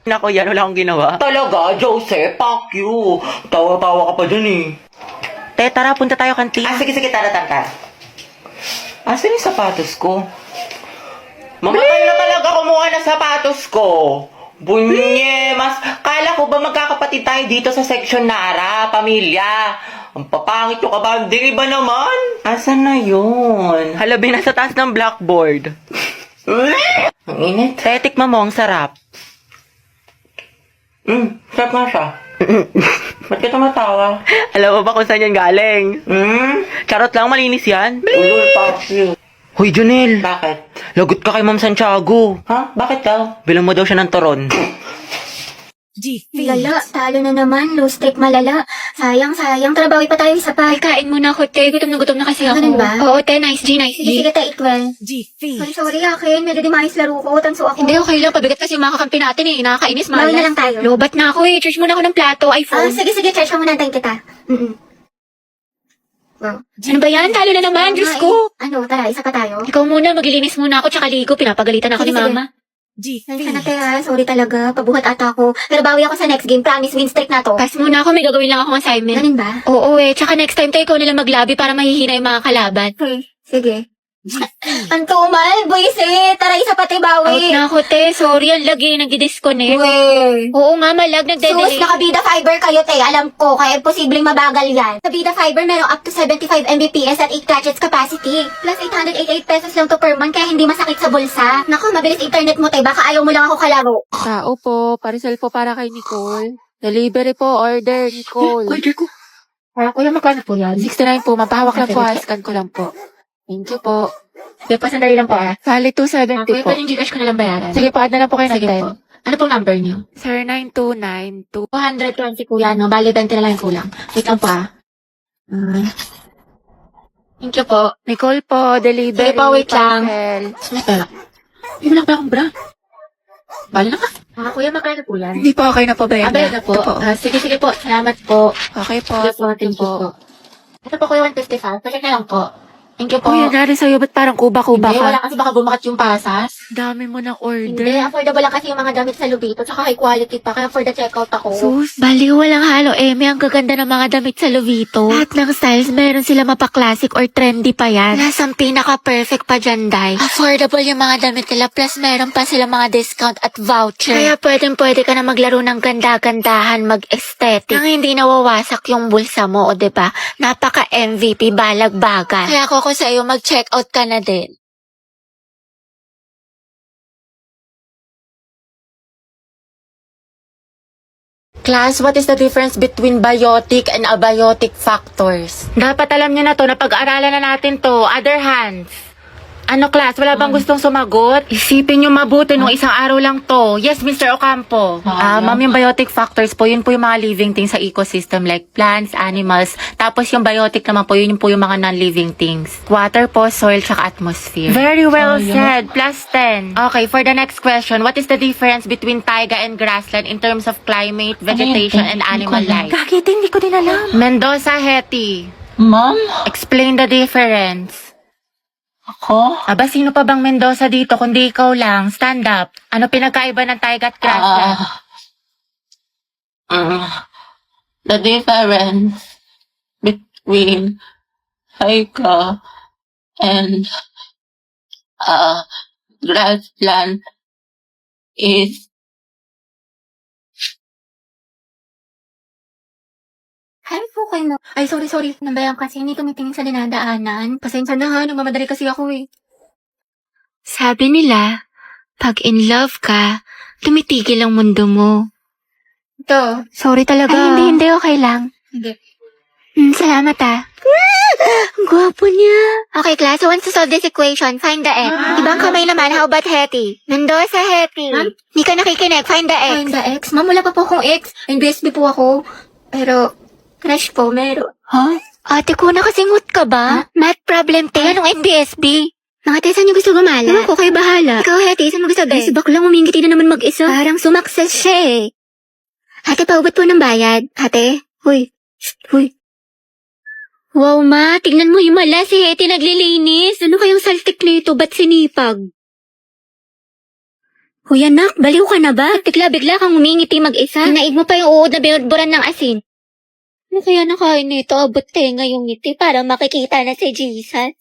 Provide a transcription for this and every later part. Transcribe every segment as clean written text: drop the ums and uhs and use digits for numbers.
Nako yan, wala akong ginawa. Talaga, Joseph? Fuck you. Tawa-tawa ka pa dyan eh. Te, tara, punta tayo kantin. Sige, tara. Asan yung sapatos ko? Mamatay na talaga kumuha ng sapatos ko. Bunye, mas... Kala ko ba magkakapatid tayo dito sa section Nara, pamilya? Ang papangit yung kabanding, iba naman. Asan na yun? Halabi na sa taas ng blackboard. Ang init. Te, tikman mo, ang sarap. Sarap nga siya. Ba't ka tumatawa? Alam mo ba kung saan yan galing? Charot lang, malinis yan. Ulul, fuck you. Hoy, Junel. Bakit? Lagot ka kay Ma'am Santiago. Ha? Bakit daw? Bilang mo daw siya ng toron. Lala, talo na naman. Low stake malala. Sayang. Trabawi pa tayo isa pa. Kain muna ako, te. Gutom na kasi ako. Ganun ba? Oo, te. Nice G. Sige, take well. Sorry, akin. Medyo di maayos laro ko. Tanso ako. Hindi, okay lang. Pabigat kasi yung mga kakampi natin eh. Nakakainis, malas. Bawin na lang tayo. Lobat na ako eh. Charge muna ako ng plato, iPhone. Sige. Charge ka muna. Antayin kita. Wow. Ano ba yan? Talo na naman. Diyos ko. Tara, isa pa tayo. Ikaw muna. Maglilinis muna ako tsaka ligo. Pinapagalitan ako ni Sige. mama. Sana kaya, sorry talaga. Pabuhat ata ako. Pero bawi ako sa next game. Promise, win streak na to. Pass muna ako. May gagawin lang akong assignment. Ganun ba? Oo eh. Tsaka next time tayo ikaw nilang maglabi para mahihina yung mga kalaban. Okay, sige. Ang tumal, buisit. Tara, isa pati Out bawi. na ako, te. Sorry, ang lagi. Nag-disconnect. Uy. Oo nga, malag. Sus, Nagde-delay. nakabida fiber kayo, te. Alam ko, kaya posibleng mabagal yan. Sa bida fiber, merong up to 75 Mbps at 8 gadgets capacity. Plus 888 pesos lang to per month, kaya hindi masakit sa bulsa. Naku, mabilis internet mo, te. Baka ayaw mo lang ako kalaro. Tao po, parcel po para kay Nicole. Delivery po, order, Nicole. Order ko. Kuya, magkano po yan? 69 po, mapahawak lang po, scan ko lang po. Thank you po. Sige pa, sandali lang po ah. Bali 270 Kuya, po. pwede yung Gcash ko na lang bayaran. Sige po, add na lang po kayo ng Sige 10. po. Ano pong number niyo? Sir, 9292. 220 kuya, no? Bali, 20 na lang yung kulang. Wait lang po ah. Thank you po. Nicole po, delivery. Sige po, wait lang. parcel. May pera. Hindi mo lang pala akong bra. Bali na ka. Kuya, magkano po yan? Hindi po, okay na po ba yan? Abay na po. Ito po. Sige po. Salamat po. Okay po, Sige po, thank you po. Ito po kuya, 155. Pacheck na lang po. Thank you po. Kuya, nari sa'yo, ba't parang kuba-kuba Hindi, ka? wala kasi baka bumakat yung pasas. Dami mo ng Hindi, order. affordable lang kasi yung mga damit sa Lubito, tsaka high quality pa, kaya for the checkout ako. Sus, Bali, walang halo, May ang gaganda ng mga damit sa Luvito. Lahat ng styles, meron sila mapa-classic or trendy pa yan. Lasang pinaka-perfect pa dyan, Day. Affordable yung mga damit nila, plus meron pa sila mga discount at voucher. Kaya pwede ka na maglaro ng ganda-gandahan, mag-aesthetic. Nang hindi nawawasak yung bulsa mo, o diba? Napaka-MVP, balag-bagan. Kaya ako sa'yo, mag-checkout ka na din. Class, what is the difference between biotic and abiotic factors? dapat alam niyo na to, napag-aaralan na natin to. Other hands. Ano, class? Wala bang gustong sumagot? Isipin niyo mabuti nung isang araw lang to. Yes, Mr. Ocampo. Ma'am, yung biotic factors po, yun po yung mga living things sa ecosystem like plants, animals. Tapos yung biotic naman po, yun po yung mga non-living things. Water po, soil, tsaka atmosphere. Very well said. Plus 10. Okay, for the next question, what is the difference between taiga and grassland in terms of climate, vegetation, and animal life? Kakita, hindi ko din alam. Mendoza, Hetty. Ma'am? Explain the difference. Ako? Aba, sino pa bang Mendoza dito kundi ikaw lang? Stand up. Ano pinagkaiba ng taiga at grassland? The difference between Haika and grassland is Ay, okay na. Ay, sorry. Nambayang kasi hindi tumitingin sa dinadaanan. Pasensya na ha, nagmamadali kasi ako eh. Sabi nila, pag in love ka, tumitigil ang mundo mo. Ito. Sorry talaga. Ay, hindi, okay lang. Hindi. Salamat ah. Ang gwapo niya. Okay, class, who wants to solve this equation? Find the x. Ibang kamay naman, how about Hetty? Mendoza, Hetty. Hindi ka nakikinig, find the x. Find the x? Ma'am, wala pa po akong x. NBSB po ako. Pero, crush po, meron. Ate ko, nakasingot ka ba? Math problem, te. Anong NBSB? Mga te, saan niyo gusto gumala? Ewan ko, kayo bahala. Ikaw, Hetty, saan mo gusto Si be? baklang umingiti na naman mag-isa. Parang sumakses siya eh. Ate, paubot po ng bayad. Ate? Huy. Huy. Wow, ma, tingnan mo yung mala, si Hetty naglilinis. Ano kayang saltik nito, ba't sinipag? Huy anak, baliw ka na ba? Bigla-bigla kang umingiti mag-isa. Naig mo pa yung uod na binudburan ng asin. Ano kaya nakain nito? Abot tenga yung ngiti para makikita na si Jesus.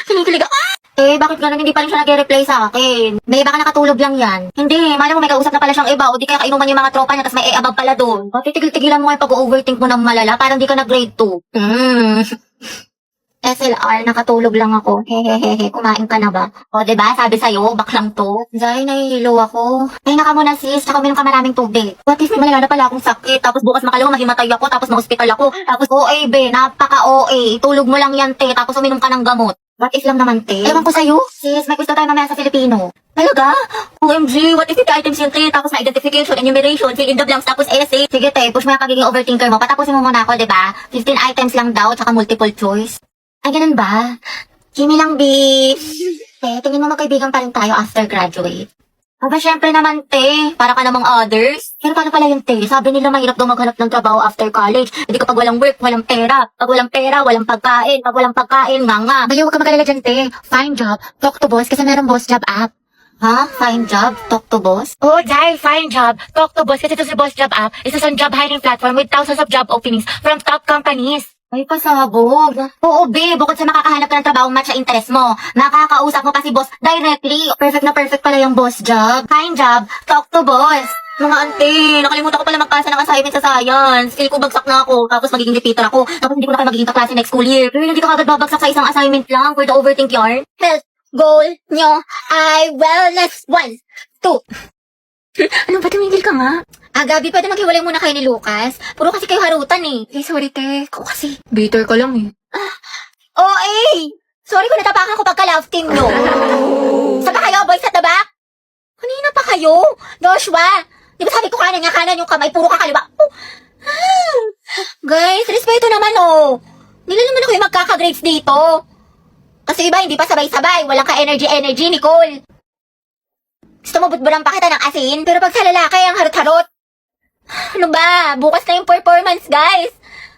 Kinikilig ako. Bakit ganun hindi pa rin siya nag-reply sa akin? May baka nakatulog lang yan. Hindi, malam mo may kausap na pala siyang iba o di kaya kainuman yung mga tropa niya tapos may above pala doon. O titigil-tigilan mo yung pag-overthink mo ng malala parang di ka na grade 2. SLR, nakatulog lang ako. Hehehehe, kumain ka na ba? O, diba? Sabi sa'yo, baklang to. Dahil nahihilo ako. Ay, naka muna sis, tsaka uminom ka maraming tubig. What if may malala na pala akong sakit? Tapos bukas makalawa, mahimatay ako, tapos ma-hospital ako. Tapos OA, be, napaka-OA. Tulog mo lang yan, te, tapos uminom ka ng gamot. What if lang naman, te? Ewan ko sa'yo. Sis, may gusto tayo mamaya sa Filipino. Talaga? OMG, what if 50 items yung te, tapos na identification, enumeration, fill in the blanks, tapos essay. Sige, te, push mo yung pagiging overthinker mo. Patapusin mo muna ako, diba? 15 items lang daw, tsaka multiple choice. Ay, ganun ba? Kimi lang, B. Tingin mo magkaibigan pa rin tayo after graduate. Aba, syempre naman, te. Para ka namang others. Pero paano pala yung te? Sabi nila mahirap daw maghanap ng trabaho after college. Hindi kapag walang work, walang pera. Pag walang pera, walang pagkain. Pag walang pagkain, nga. Bayo, huwag ka magalala dyan, te. Find job. Talk to boss kasi meron boss job app. Ha? Find job? Talk to boss? Oo, Jai, find job. Talk to boss kasi ito si Boss Job App. Isa sa job hiring platform with thousands of job openings from top companies. Ay, pasabog. Oo, B. Bukod sa makakahanap ka ng trabaho match sa interest mo, makakausap mo pa si boss directly. Perfect na perfect pala yung boss job. Find job, talk to boss. Mga ante, nakalimutan ko pala magpasa ng assignment sa science. Feel ko bagsak na ako, tapos magiging repeater ako. Tapos hindi ko na kayo magiging kaklase next school year. Pero hindi ka agad babagsak sa isang assignment lang for the overthink yarn. Health goal nyo ay wellness 1, 2. Ano ba, tumigil ka nga? Gabi, pwede maghiwalay muna kayo ni Lucas. Puro kasi kayo harutan eh. Sorry, te. Ikaw kasi. Bitter ka lang eh. Sorry kung natapakan ko pagka-love team, no? Saan ba kayo, boys at the back? Kanina pa kayo? Joshua, di ba sabi ko kanan yung kamay, puro ka kaliwa? Guys, respeto naman, oh. Nila naman ako yung magkaka-grades dito. Kasi iba, hindi pa sabay-sabay. Walang ka-energy, Nicole. Gusto mo butburan pa kita ng asin? Pero pag sa lalaki, ang harot-harot. Ano ba? Bukas na yung performance, guys.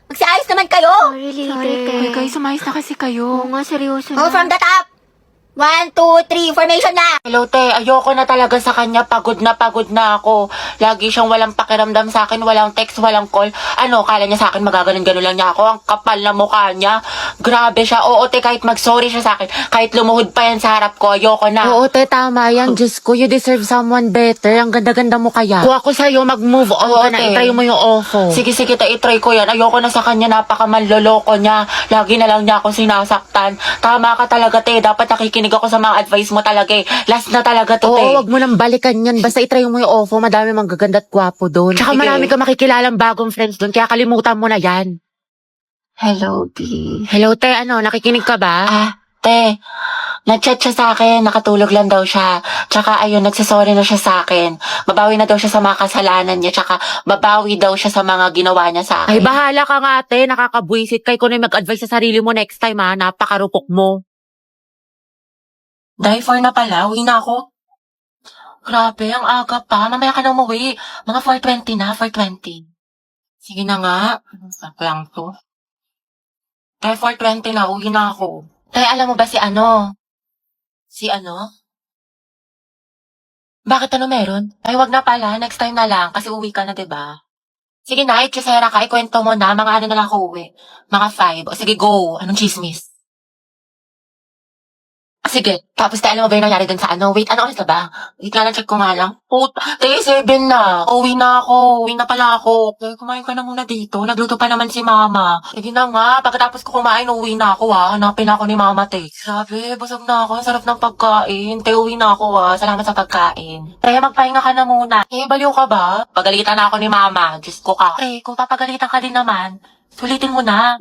Magsiayos naman kayo. Sorry, te. Guys, sumayos na kasi kayo. Oo nga, seryoso Go na. from the top. 1, 2, 3, formation na. Hello, te. Ayoko na talaga sa kanya. Pagod na ako. Lagi siyang walang pakiramdam sa akin. Walang text, walang call. Ano, kala niya sa akin magaganon-ganon lang niya ako. Ang kapal na mukha niya. Grabe siya. Oo, te, kahit mag-sorry siya sa akin. Kahit lumuhod pa yan sa harap ko. Ayoko na. Oo, te, tama yan. Diyos ko, you deserve someone better. Ang ganda-ganda mo kaya. Kung ako sa'yo, mag-move on Oo, ka na. te. I-try mo yung ofo. Sige, te, i-try ko yan. Ayoko na sa kanya. Napakamanloloko niya. Lagi na lang niya ako sinasaktan. Tama ka talaga, te. Dapat nakikinig ako sa mga advice mo talaga eh. Last na talaga to, te. Oo, wag mo nang balikan yan. Basta itry mo yung OFO. Madami mang gaganda at gwapo doon. Tsaka Sige. marami ka makikilalang bagong friends doon. Kaya kalimutan mo na yan. Hello, B. Hello, te. Ano, nakikinig ka ba? Te, nag-chat siya sa akin, nakatulog lang daw siya. Tsaka ayun, nagsasorry na siya sa akin. Babawi na daw siya sa mga kasalanan niya, tsaka babawi daw siya sa mga ginawa niya sa akin. Ay, bahala ka nga, te. Nakakabwisit. Kay ko na yung mag-advise sa sarili mo next time, ha. Napakarupok mo. Die for na pala, uwi na ako. Grabe, ang aga pa. Mamaya ka na umuwi. Mga 4:20 na, 4:20. Sige na nga. Sak lang to. Kaya 4:20 na, uwi na ako. Kaya alam mo ba si ano? Si ano? Bakit ano meron? Ay, wag na pala. Next time na lang. Kasi uwi ka na, diba? Sige na, itchusera ka. Ikwento mo na. Mga ano na lang ako uwi. Mga 5. O sige, go. Anong chismis? Sige, tapos alam mo ba yung nangyari dun sa ano? Wait, ano oras na ba? Wait nga lang, check ko nga lang. Puta, 7 na. Uwi na ako. Uwi na pala ako. Okay, kumain ka na muna dito. Nagluto pa naman si mama. Sige na nga, pagkatapos ko kumain, uwi na ako Hanapin ako ni mama, te. Grabe, busog na ako. Ang sarap ng pagkain. Te, uwi na ako Salamat sa pagkain. Kaya magpahinga ka na muna. Baliw ka ba? Pagalitan na ako ni mama. Diyos ko ka. Kung papagalitan ka din naman, sulitin mo na.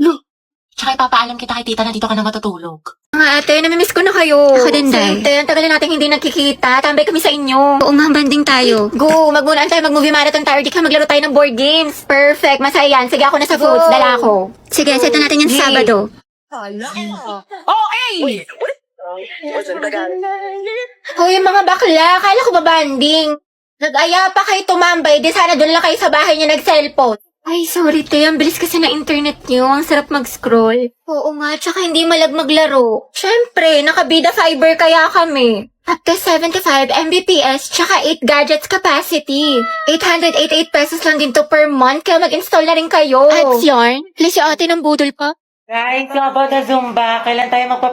Tsaka ipapaalam kita kay tita na dito ka na matutulog. Mga ate, namimiss ko na kayo. Ako din, Day. Sente, ang tagal na natin hindi nagkikita. Tambay kami sa inyo. Oo nga, banding tayo. Go, magmunaan tayo, mag-movie marathon tayo. Di ka maglaro tayo ng board games. Perfect, masaya yan. Sige, ako na sa foods. Dala ako. Sige, set na natin yan sa Sabado. Hoy, mga bakla, kala ko ba banding? Nag-aya pa kayo tumambay, di sana doon lang kayo sa bahay niya nag-cellphone. Ay, sorry, te. Ang bilis kasi ng internet niyo. Ang sarap mag-scroll. Oo nga, tsaka hindi malag maglaro. Siyempre, nakabida fiber kaya kami. Up to 75 Mbps, tsaka 8 gadgets capacity. 888 pesos lang din to per month, kaya mag-install na rin kayo. At yarn, si ate ng budol pa. Guys, nga about the Zumba, kailan tayo